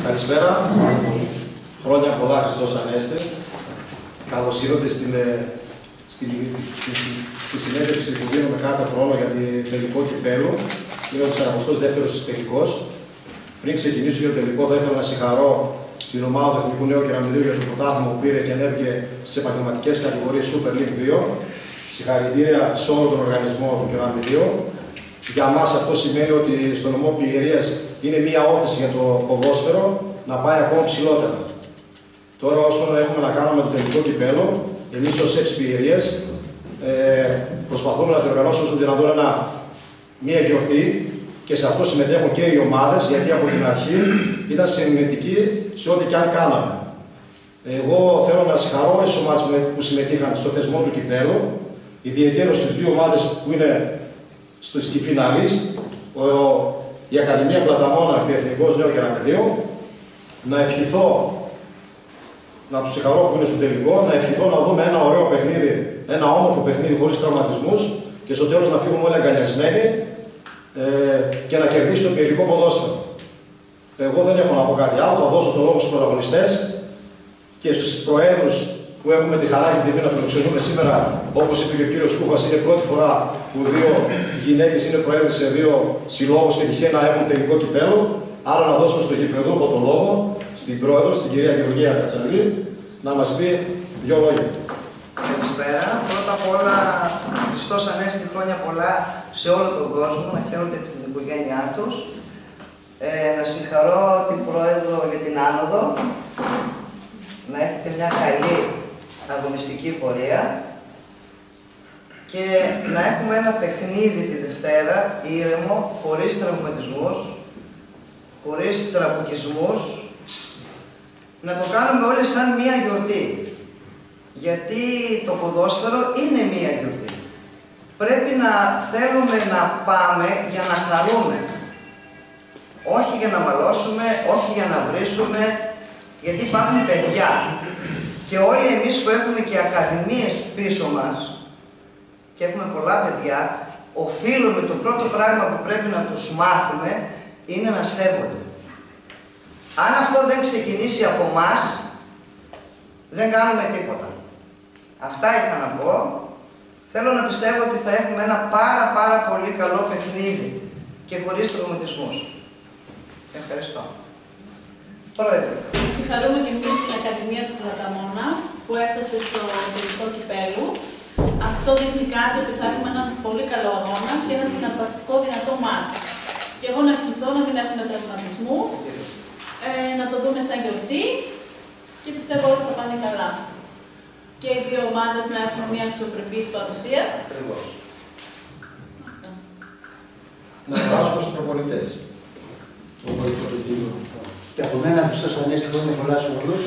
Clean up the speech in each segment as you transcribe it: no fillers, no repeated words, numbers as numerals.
Καλησπέρα. Χρόνια πολλά, Χριστός Ανέστη. Καλώς ήρθατε στη συνέντευξη που δίνουμε κάθε χρόνο για την τελικό κυπέλλου. Είναι ο 42ος τελικός. Πριν ξεκινήσω για το τελικό, θα ήθελα να συγχαρώ την ομάδα του Εθνικού Νέου Κεραμιδίου για το πρωτάθλημα που πήρε και ανέβηκε στις επαγγελματικές κατηγορίες Super League 2. Συγχαρητήρια σε όλο τον οργανισμό του Κεραμιδίου. Για μας αυτό σημαίνει ότι στο νομό Πηγερίας είναι μία όθηση για το ποδόσφαιρο να πάει ακόμα ψηλότερα. Τώρα, όσον έχουμε να κάνουμε το τελικό κυπέλλο, εμείς ως ΕΠΣ Πηγερίας προσπαθούμε να διοργανώσουμε όσο δυνατόν μία γιορτή και σε αυτό συμμετέχουν και οι ομάδες, γιατί από την αρχή ήταν συνενετικοί σε ό,τι και αν κάναμε. Εγώ θέλω να συγχαρώ όλες τις ομάδες που συμμετείχαν στο θεσμό του κυπέλλου, ιδιαίτερα στις δύο ομάδες που είναι στη φιναλίστ, η Ακαδημία Πλαταμόνα και ο Εθνικός Νέο Κεραμιδίου. Να ευχηθώ, να τους συγχαρώ που είναι στο τελικό, να ευχηθώ να δούμε ένα ωραίο παιχνίδι, ένα όμορφο παιχνίδι χωρίς τραυματισμούς και στο τέλος να φύγουμε όλοι αγκαλιασμένοι και να κερδίσει το πυρηνικό ποδόσφαιρο. Εγώ δεν έχω να πω κάτι άλλο, θα δώσω το λόγο στους πρωταγωνιστές και στους προέδρους που έχουμε τη χαρά και την τιμή να φιλοξενούμε σήμερα. Όπως είπε και ο κύριος Κούφας, είναι η πρώτη φορά που δύο γυναίκες είναι προέδροι σε δύο συλλόγους και τυχαία να έχουν τελικό κυπέλλο. Άρα να δώσουμε στο γηπεδούχο το λόγο, στην πρόεδρο, στην κυρία Γεωργία Κατσαλή, να μας πει δύο λόγια. Καλησπέρα. Πρώτα απ' όλα, Χριστός Ανέστη, χρόνια πολλά σε όλο τον κόσμο, να χαίρονται την οικογένειά τους. Να συγχαρώ την πρόεδρο για την άνοδο, να έχετε μια καλή αγωνιστική πορεία και να έχουμε ένα παιχνίδι τη Δευτέρα, ήρεμο, χωρίς τραυματισμούς, χωρίς τραμπουκισμούς, να το κάνουμε όλοι σαν μία γιορτή. Γιατί το ποδόσφαιρο είναι μία γιορτή. Πρέπει να θέλουμε να πάμε για να χαρούμε. Όχι για να μαλώσουμε, όχι για να βρίσουμε, γιατί υπάρχουν παιδιά. Και όλοι εμείς που έχουμε και ακαδημίες πίσω μας, και έχουμε πολλά παιδιά, οφείλουμε το πρώτο πράγμα που πρέπει να τους μάθουμε είναι να σέβονται. Αν αυτό δεν ξεκινήσει από εμάς, δεν κάνουμε τίποτα. Αυτά είχα να πω. Θέλω να πιστεύω ότι θα έχουμε ένα πάρα πολύ καλό παιχνίδι και χωρίς τραυματισμούς. Ευχαριστώ. Πρόεδρε. Συγχαρούμε και εμείς την Ακαδημία του Πλαταμόνα που έφτασε στο τελικό κυπέλλου. Αυτό δείχνει κάτι ότι θα έχουμε έναν πολύ καλό αγώνα και ένα συναρπαστικό δυνατό μάτς. Και εγώ να ευχηθώ να μην έχουμε τραυματισμούς, να το δούμε σαν γιορτή και πιστεύω ότι θα πάνε καλά. Και οι δύο ομάδες να έχουν μια αξιοπρεπής παρουσία. Ακριβώς. Να περάσουμε στους προπονητές. Και από μένα, Χριστός Ανέστη, χρόνια πολλά σε όλους.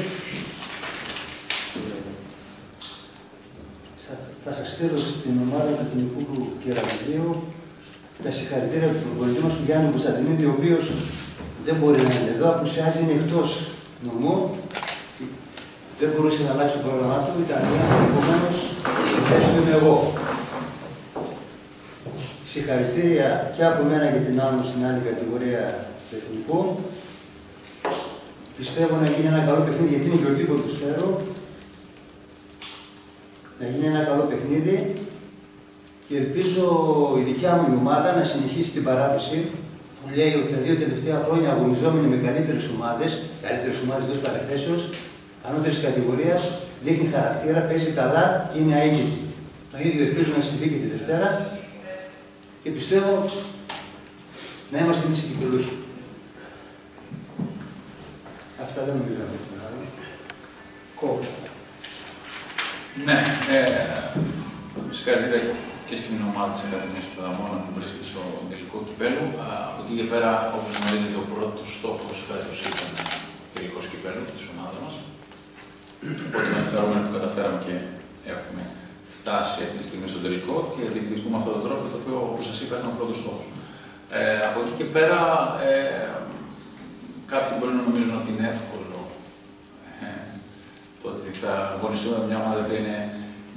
Θα σας στείλω στην ομάδα του Εθνικού Κεραμιδίου τα συγχαρητήρια του προπονητή μας, του Γιάννη Κωνσταντινίδη, ο οποίος δεν μπορεί να είναι εδώ, απουσιάζει, είναι εκτός νομού. Δεν μπορούσε να αλλάξει το πρόγραμμά του, ήταν επομένως στη θέση του είμαι εγώ. Συγχαρητήρια και από μένα για την άνω στην άλλη κατηγορία του Εθνικού. Πιστεύω να γίνει ένα καλό παιχνίδι, γιατί είναι γιορτή ποδοσφαίρου. Να γίνει ένα καλό παιχνίδι και ελπίζω η δικιά μου ομάδα να συνεχίσει την παράπηση που λέει ότι τα δύο τελευταία χρόνια αγωνιζόμενοι με καλύτερες ομάδες εντός παρεκθέσεως, ανώτερης κατηγορίας, δείχνει χαρακτήρα, παίζει καλά και είναι αίγητη. Το ίδιο ελπίζω να συμβεί και τη Δευτέρα και πιστεύω να είμαστε εμείς οι κυπελλούχοι. Αυτά δεν νομίζω να πρέπει να κάνουμε. Ναι, συγχαρητήρια και στην ομάδα της Ακαδημίας του Πλαταμόνα που βρίσκεται στο τελικό κυπέλλου. Από εκεί και πέρα, όπως γνωρίζετε, ο πρώτος στόχος φέτος ήταν ο τελικός κυπέλλου της ομάδας μας. Οπότε είμαστε χαρούμενοι που καταφέραμε και έχουμε φτάσει αυτή τη στιγμή στο τελικό και διεκδικούμε αυτόν τον τρόπο, το οποίο, όπως σας είπα, ήταν ο πρώτος στόχος. Από εκεί και πέρα, κάποιοι μπορεί να νομίζουν ότι είναι εύκολο το ότι θα αγωνιστούμε με μια ομάδα που είναι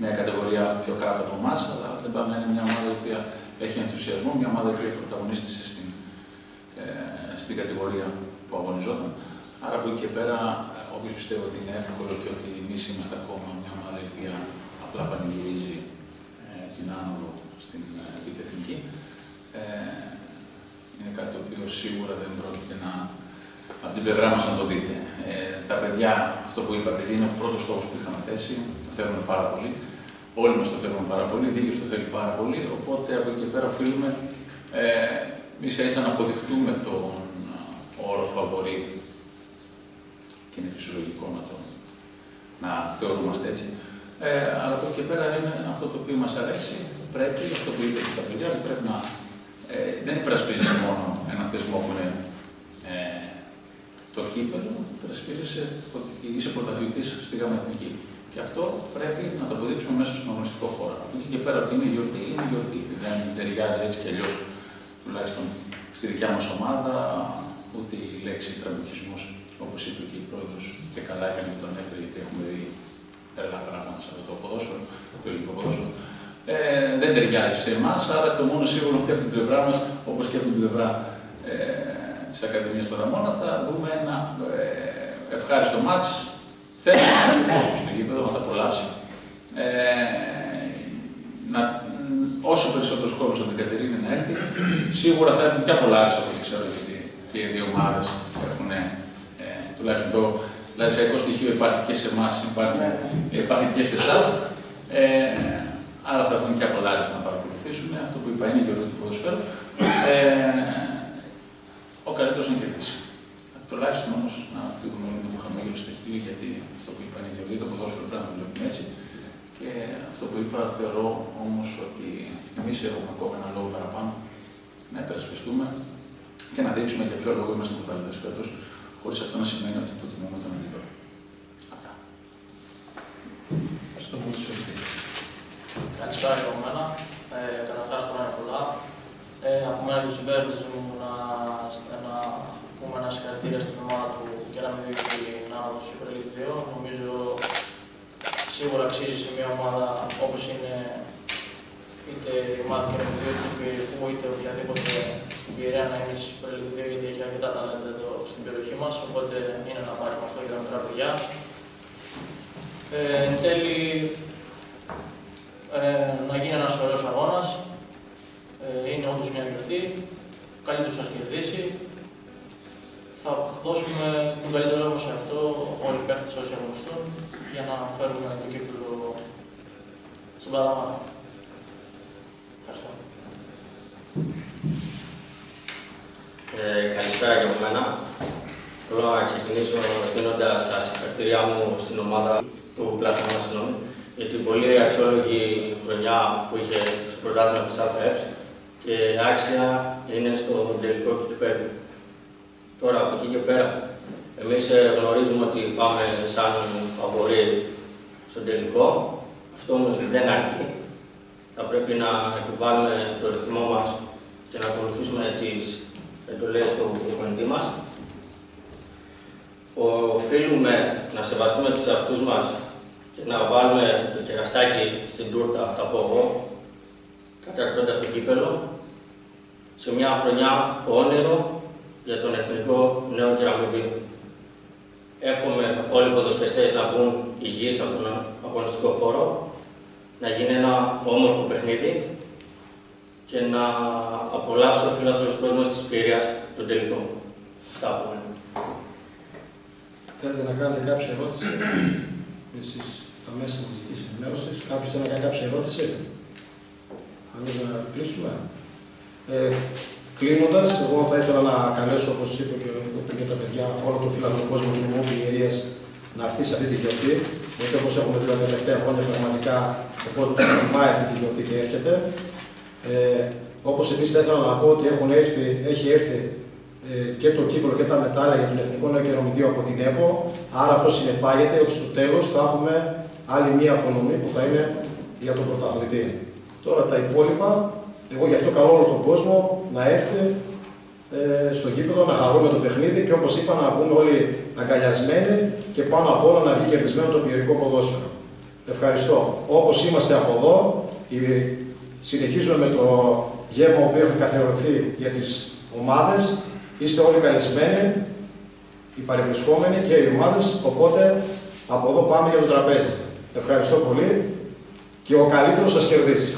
μια κατηγορία πιο κάτω από εμάς, αλλά δεν πάμε να είναι μια ομάδα που έχει ενθουσιασμό, μια ομάδα που πρωταγωνίστησε στην κατηγορία που αγωνιζόταν. Άρα από εκεί και πέρα, όποιος πιστεύω ότι είναι εύκολο και ότι εμείς είμαστε ακόμα μια ομάδα η οποία απλά πανηγυρίζει την άνοδο στην Β' Εθνική, είναι κάτι το οποίο σίγουρα δεν πρόκειται να από την πλευρά μας να το δείτε. Τα παιδιά, αυτό που είπα, επειδή είναι ο πρώτος στόχος που είχαμε θέσει, το θέλουμε πάρα πολύ. Όλοι μας το θέλουμε πάρα πολύ, η Δίκαιος το θέλει πάρα πολύ. Οπότε από εκεί και πέρα οφείλουμε ίσα ίσα να αποδειχτούμε τον όρο φαβορί. Και είναι φυσιολογικό να θεωρούμαστε έτσι. Αλλά από εκεί και πέρα είναι αυτό το οποίο μας αρέσει. Πρέπει, αυτό που είπε και στα παιδιά, πρέπει να. Δεν υπερασπίζεσαι μόνο έναν θεσμό που είναι το κύπελλο, υπερασπίζεσαι ότι είσαι πρωταθλητής στη ΓΑΜΑ Εθνική. Και αυτό πρέπει να το αποδείξουμε μέσα στον αγωνιστικό χώρο. Από εκεί και πέρα ότι είναι γιορτή, είναι γιορτή. Δεν ταιριάζει έτσι κι αλλιώς, τουλάχιστον στη δικιά μας ομάδα, ούτε η λέξη τραμπουκισμός, όπως είπε και η πρόεδρος, και καλά έκανε και τον έφερε, γιατί έχουμε δει τρελά πράγματα σε αυτό το ποδόσφαιρο, το ελληνικό ποδόσφαιρο. Δεν ταιριάζει σε εμάς, άρα το μόνο σίγουρο και από την πλευρά μας, όπως και από την πλευρά της Ακαδημίας Πλαταμόνα, θα δούμε ένα ευχάριστο μάτς. Θέλουμε να έχουμε στο γήπεδο, να τα απολαύσει. Όσο περισσότερος κόσμος από την Κατερίνη να έρθει, σίγουρα θα έρθουν και από Λάρισα, από ό,τι ξέρω, γιατί και οι δύο ομάδες έχουν τουλάχιστον το λαρισαϊκό στοιχείο υπάρχει και σε εμάς, υπάρχει και σε εσάς. Άρα θα έρθουν και από Λάρισα να παρακολουθήσουν. Αυτό που είπα είναι γιορτή του ποδοσφαίρου. Ο καλύτερος να κερδίσει. Τουλάχιστον όμως να φύγουμε όλοι με το χαμόγελο στα χείλη, γιατί αυτό που είπα είναι γιορτή, το ποδόσφαιρο πρέπει να το βλέπουμε έτσι. Και αυτό που είπα θεωρώ όμως ότι εμείς έχουμε ακόμα ένα λόγο παραπάνω να υπερασπιστούμε και να δείξουμε για ποιο λόγο είμαστε πρωταθλητές φέτος, χωρίς αυτό να σημαίνει ότι υποτιμούμε τον αντίπαλο. Αυτά. Ευχαριστώ πολύ, σωστή. Καλησπέρα και από μένα. Καταρχάς χρόνια πολλά. Από μένα και τους συμπαίκτες μου να πούμε ένα συγχαρητήρια στην ομάδα του και να μην δει την άνοδο του Super League 2. Νομίζω σίγουρα αξίζει σε μια ομάδα όπως είναι είτε η ομάδα του Κεραμιδίου είτε οποιαδήποτε στην Πειραιά να είναι στη Super League 2, γιατί έχει αρκετά ταλέντα εδώ στην περιοχή μας. Οπότε είναι να πάρει με αυτό για τα μικρά παιδιά. Εν τέλει, να γίνει ένας ωραίος αγώνας. Είναι όντως μια γιορτή. Καλύτερος να κερδίσει. Θα δώσουμε τον καλύτερο μας σε αυτό, όλοι οι παίκτες όσοι αγωνιστούν, για να φέρουμε το κύπελλο στον Πλαταμόνα. Ευχαριστώ. Καλησπέρα και από μένα. Θέλω να ξεκινήσω δίνοντας τα συγχαρητήριά μου στην ομάδα του Πλαταμόνα, για την πολύ αξιόλογη χρονιά που είχε στο πρωτάθλημα της ΑΦΕΠΣ και άξια είναι στο τελικό του κυπέλλου. Τώρα, από εκεί και πέρα, εμείς γνωρίζουμε ότι πάμε σαν φαβορί στο τελικό. Αυτό όμως δεν αρκεί. Θα πρέπει να επιβάλλουμε το ρυθμό μας και να ακολουθήσουμε τις εντολές του προπονητή μας. Οφείλουμε να σεβαστούμε τους εαυτούς μας και να βάλουμε το κερασάκι στην τούρτα, θα πω εγώ, κατακτώντας το κύπελλο, σε μια χρονιά όνειρο για τον εθνικό νέο Κεραμιδίου. Εύχομαι όλοι οι ποδοσφαιριστές να βγουν υγιείς από τον αγωνιστικό χώρο, να γίνει ένα όμορφο παιχνίδι και να απολαύσει ο φιλάθλος κόσμος της Πειραιάς τον τελικό. Αυτά από μένα. Θέλετε να κάνετε κάποια ερώτηση, εσείς τα μέσα μαζικής ενημέρωσης, κάποιος θέλει να κάνει κάποια ερώτηση, αλλιώς να κλείσουμε. Κλείνοντας, εγώ θα ήθελα να καλέσω, όπως είπε και τα παιδιά, όλο το φιλάθλο κόσμο του νομού Πειραίας να έρθει σε αυτή τη γιορτή. Γιατί όπως έχουμε δει τα τελευταία χρόνια, πραγματικά ο κόσμος εκτιμάει αυτή τη γιορτή και έρχεται. Όπως επίσης θα ήθελα να πω ότι έχει έρθει και το κύπελλο και τα μετάλλια για τον Εθνικό Νέο Κεραμιδίο από την ΕΠΟ. Άρα αυτό συνεπάγεται ότι στο τέλος θα έχουμε άλλη μία απονομή που θα είναι για τον πρωταθλητή. Τώρα τα υπόλοιπα. Εγώ γι' αυτό καλώ όλο τον κόσμο να έρθει στο γήπεδο, να χαρούμε το παιχνίδι και όπως είπα να βγουν όλοι αγκαλιασμένοι και πάνω απ' όλα να βγει κερδισμένο το ποιερικό ποδόσφαιρο. Ευχαριστώ. Όπως είμαστε από εδώ, συνεχίζουμε με το γεύμα που έχει καθιερωθεί για τις ομάδες. Είστε όλοι καλεσμένοι οι παρευρισκόμενοι και οι ομάδες, οπότε από εδώ πάμε για το τραπέζι. Ευχαριστώ πολύ και ο καλύτερος σας κερδίσει.